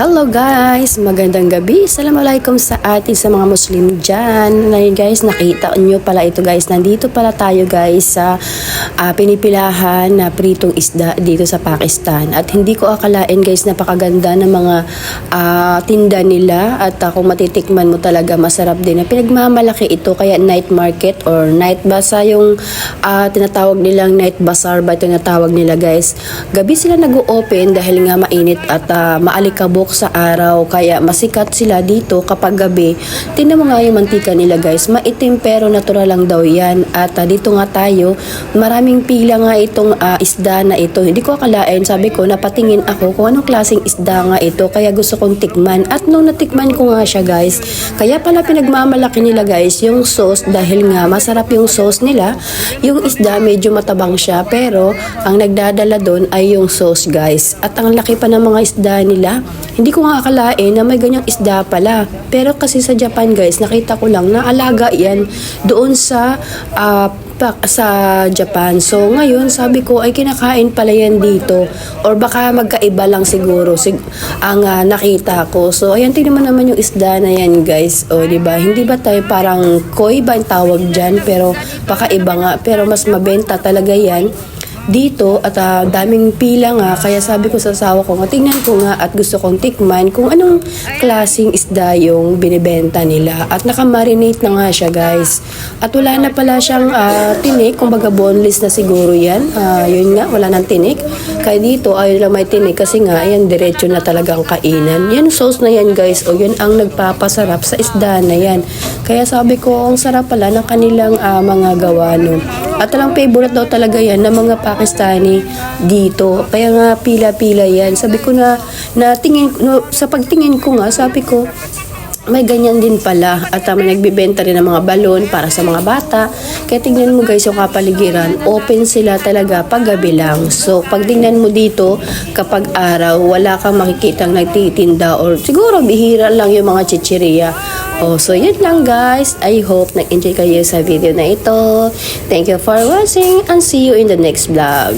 Hello guys! Magandang gabi. Assalamualaikum sa atin sa mga Muslim dyan. Ngayon guys, nakita nyo pala ito guys. Nandito pala tayo guys sa pinipilahan na pritong isda dito sa Pakistan. At hindi ko akalain guys, napakaganda ng mga tinda nila. At kung matitikman mo talaga, masarap din. Pinagmamalaki ito kaya night market or night bazaar yung tinatawag nilang night bazaar ba tinatawag nila guys. Gabi sila nag-open dahil nga mainit at maalikabok sa araw, kaya masikat sila dito kapag gabi. Tingnan mo nga yung mantika nila guys, maitim pero natural lang daw yan. At dito nga tayo, maraming pila nga itong isda na ito. Hindi ko akalain, sabi ko napatingin ako kung anong klaseng isda nga ito, kaya gusto kong tikman. At nung natikman ko nga siya guys, kaya pala pinagmamalaki nila guys yung sauce, dahil nga masarap yung sauce nila. Yung isda medyo matabang siya, pero ang nagdadala doon ay yung sauce guys. At ang laki pa ng mga isda nila. Hindi ko nga akalain na may ganyang isda pala. Pero kasi sa Japan guys, nakita ko lang na alaga yan doon sa Japan. So ngayon sabi ko ay kinakain pala yan dito, or baka magkaiba lang siguro ang nakita ko. So ayan, tingnan mo naman yung isda na yan guys. O di ba? Hindi ba tayo parang koi ba yung tawag diyan, pero baka iba nga, pero mas mabenta talaga yan dito at daming pila nga, kaya sabi ko sa asawa ko, tingnan ko nga at gusto kong tikman kung anong klaseng isda yung binibenta nila. At nakamarinate na nga siya guys, at wala na pala siyang tinik, kumbaga boneless na siguro yan. Yun nga, wala nang tinik, kaya dito ay lang may tinik kasi nga ayan, diretso na talagang kainan. Yan sauce na yan guys, o yun ang nagpapasarap sa isda na yan. Kaya sabi ko, ang sarap pala ng kanilang mga gawa no. At talang favorite daw talaga yan ng mga Pakistani dito. Kaya nga pila-pila yan. Sabi ko sa pagtingin ko nga, sabi ko, may ganyan din pala. At may nagbibenta rin ng mga balon para sa mga bata. Kaya tingnan mo guys yung kapaligiran, open sila talaga pag gabi lang. So pag tingnan mo dito, kapag araw, wala kang makikitang nagtitinda, or siguro bihira lang yung mga chichiriya. So yun lang guys. I hope nag-enjoy kayo sa video na ito. Thank you for watching and see you in the next vlog.